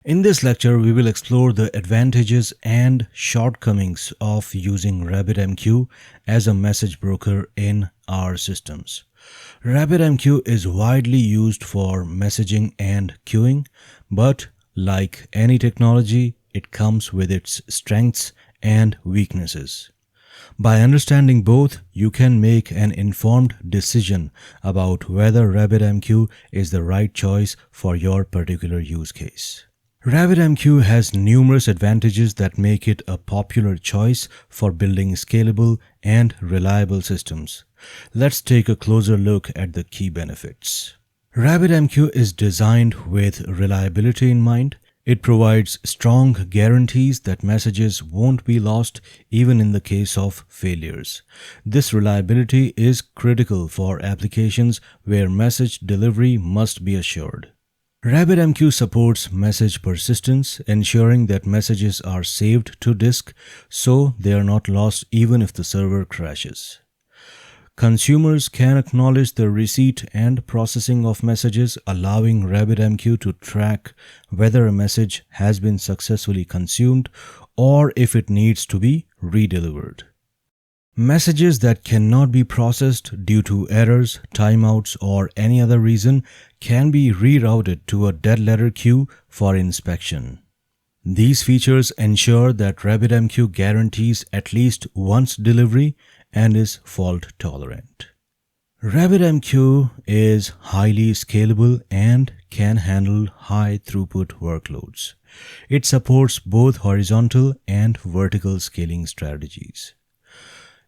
In this lecture, we will explore the advantages and shortcomings of using RabbitMQ as a message broker in our systems. RabbitMQ is widely used for messaging and queuing, but like any technology, it comes with its strengths and weaknesses. By understanding both, you can make an informed decision about whether RabbitMQ is the right choice for your particular use case. RabbitMQ has numerous advantages that make it a popular choice for building scalable and reliable systems. Let's take a closer look at the key benefits. RabbitMQ is designed with reliability in mind. It provides strong guarantees that messages won't be lost even in the case of failures. This reliability is critical for applications where message delivery must be assured. RabbitMQ supports message persistence, ensuring that messages are saved to disk so they are not lost even if the server crashes. Consumers can acknowledge the receipt and processing of messages, allowing RabbitMQ to track whether a message has been successfully consumed or if it needs to be redelivered. Messages that cannot be processed due to errors, timeouts, or any other reason can be rerouted to a dead letter queue for inspection. These features ensure that RabbitMQ guarantees at least once delivery and is fault tolerant. RabbitMQ is highly scalable and can handle high throughput workloads. It supports both horizontal and vertical scaling strategies.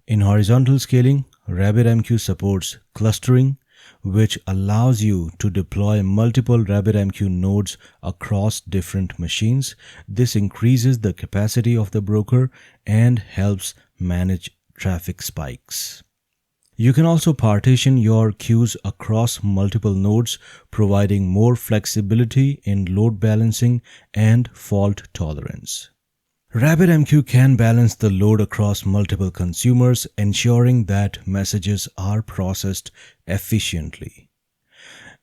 In horizontal scaling, RabbitMQ supports clustering, which allows you to deploy multiple RabbitMQ nodes across different machines. This increases the capacity of the broker and helps manage traffic spikes. You can also partition your queues across multiple nodes, providing more flexibility in load balancing and fault tolerance. RabbitMQ can balance the load across multiple consumers, ensuring that messages are processed efficiently.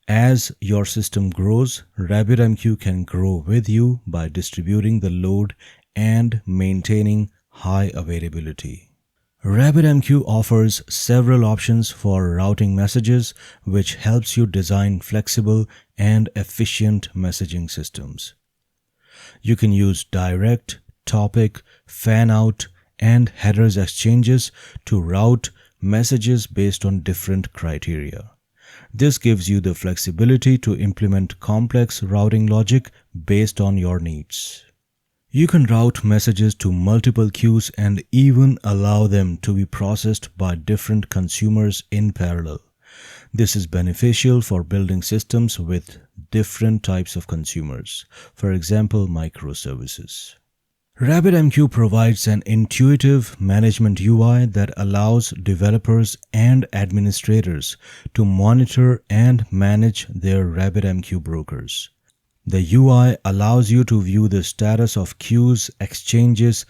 As your system grows, RabbitMQ can grow with you by distributing the load and maintaining high availability. RabbitMQ offers several options for routing messages, which helps you design flexible and efficient messaging systems. You can use direct, topic, fan-out, and headers exchanges to route messages based on different criteria. This gives you the flexibility to implement complex routing logic based on your needs. You can route messages to multiple queues and even allow them to be processed by different consumers in parallel. This is beneficial for building systems with different types of consumers, for example, microservices. RabbitMQ provides an intuitive management UI that allows developers and administrators to monitor and manage their RabbitMQ brokers. The UI allows you to view the status of queues, exchanges,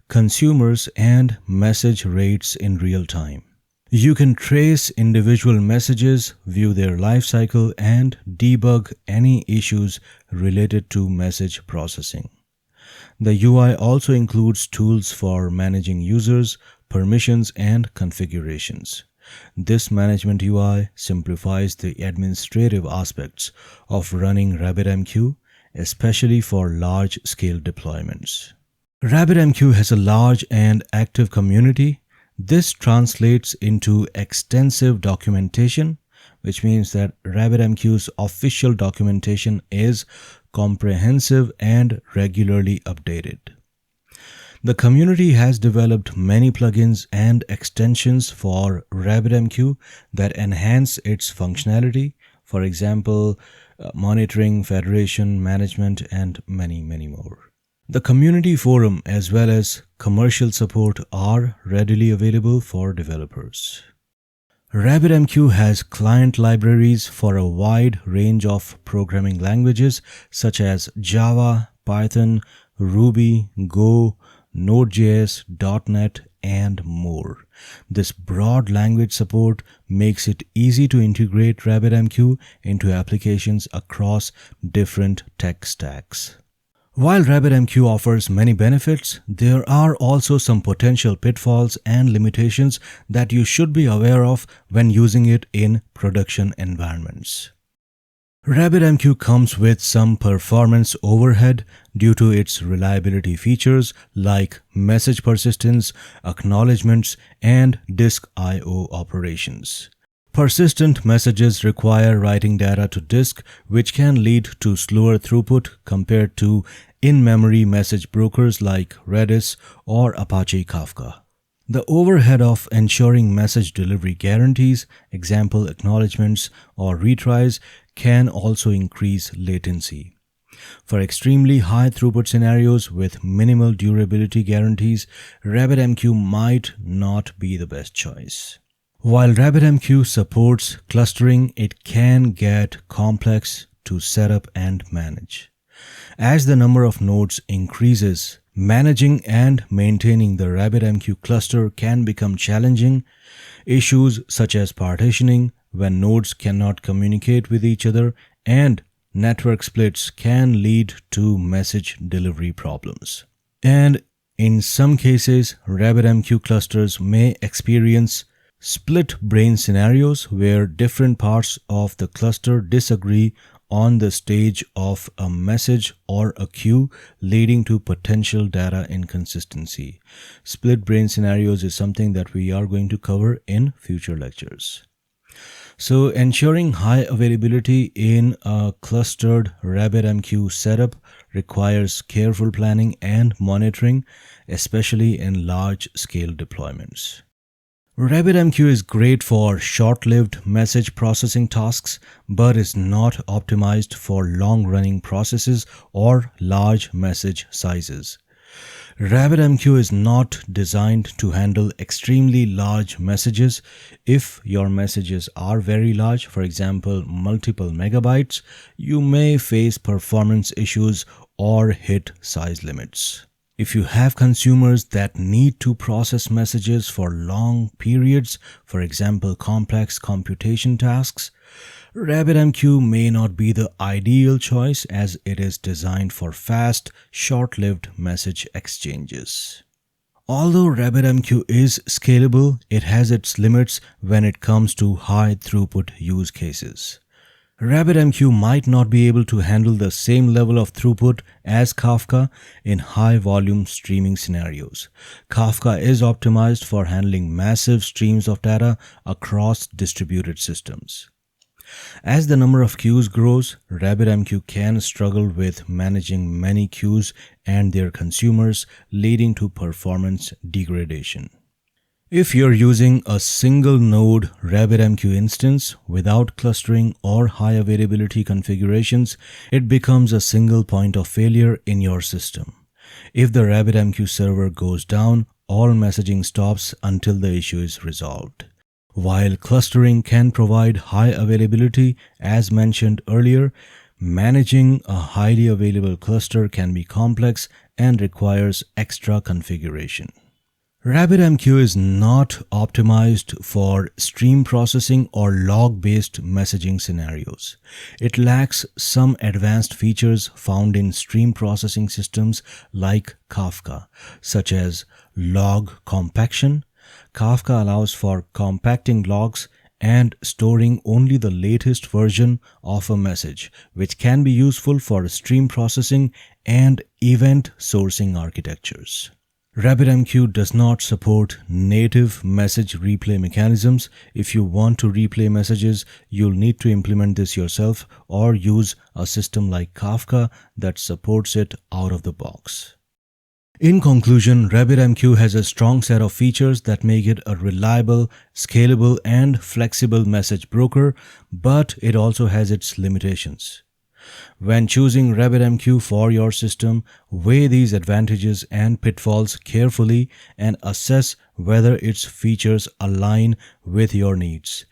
consumers, and message rates in real time. You can trace individual messages, view their lifecycle, and debug any issues related to message processing. The UI also includes tools for managing users, permissions, and configurations. This management UI simplifies the administrative aspects of running RabbitMQ, especially for large-scale deployments. RabbitMQ has a large and active community. This translates into extensive documentation, which means that RabbitMQ's official documentation is comprehensive and regularly updated. The community has developed many plugins and extensions for RabbitMQ that enhance its functionality, for example, monitoring, federation, management, and many more. The community forum as well as commercial support are readily available for developers. RabbitMQ has client libraries for a wide range of programming languages such as Java, Python, Ruby, Go, Node.js, .NET, and more. This broad language support makes it easy to integrate RabbitMQ into applications across different tech stacks. While RabbitMQ offers many benefits, there are also some potential pitfalls and limitations that you should be aware of when using it in production environments. RabbitMQ comes with some performance overhead due to its reliability features like message persistence, acknowledgments, and disk I/O operations. Persistent messages require writing data to disk, which can lead to slower throughput compared to in-memory message brokers like Redis or Apache Kafka. The overhead of ensuring message delivery guarantees, example acknowledgments or retries, can also increase latency. For extremely high throughput scenarios with minimal durability guarantees, RabbitMQ might not be the best choice. While RabbitMQ supports clustering, it can get complex to set up and manage. As the number of nodes increases, managing and maintaining the RabbitMQ cluster can become challenging. Issues such as partitioning, when nodes cannot communicate with each other, and network splits can lead to message delivery problems. And in some cases, RabbitMQ clusters may experience split brain scenarios where different parts of the cluster disagree on the stage of a message or a queue, leading to potential data inconsistency. Split brain scenarios is something that we are going to cover in future lectures. So ensuring high availability in a clustered RabbitMQ setup requires careful planning and monitoring, especially in large-scale deployments. RabbitMQ is great for short-lived message processing tasks, but is not optimized for long-running processes or large message sizes. RabbitMQ is not designed to handle extremely large messages. If your messages are very large, for example, multiple megabytes, you may face performance issues or hit size limits. If you have consumers that need to process messages for long periods, for example, complex computation tasks, RabbitMQ may not be the ideal choice as it is designed for fast, short-lived message exchanges. Although RabbitMQ is scalable, it has its limits when it comes to high throughput use cases. RabbitMQ might not be able to handle the same level of throughput as Kafka in high-volume streaming scenarios. Kafka is optimized for handling massive streams of data across distributed systems. As the number of queues grows, RabbitMQ can struggle with managing many queues and their consumers, leading to performance degradation. If you're using a single node RabbitMQ instance without clustering or high availability configurations, it becomes a single point of failure in your system. If the RabbitMQ server goes down, all messaging stops until the issue is resolved. While clustering can provide high availability, as mentioned earlier, managing a highly available cluster can be complex and requires extra configuration. RabbitMQ is not optimized for stream processing or log-based messaging scenarios. It lacks some advanced features found in stream processing systems like Kafka, such as log compaction. Kafka allows for compacting logs and storing only the latest version of a message, which can be useful for stream processing and event sourcing architectures. RabbitMQ does not support native message replay mechanisms. If you want to replay messages, you'll need to implement this yourself or use a system like Kafka that supports it out of the box. In conclusion, RabbitMQ has a strong set of features that make it a reliable, scalable, and flexible message broker, but it also has its limitations. When choosing RabbitMQ for your system, weigh these advantages and pitfalls carefully and assess whether its features align with your needs.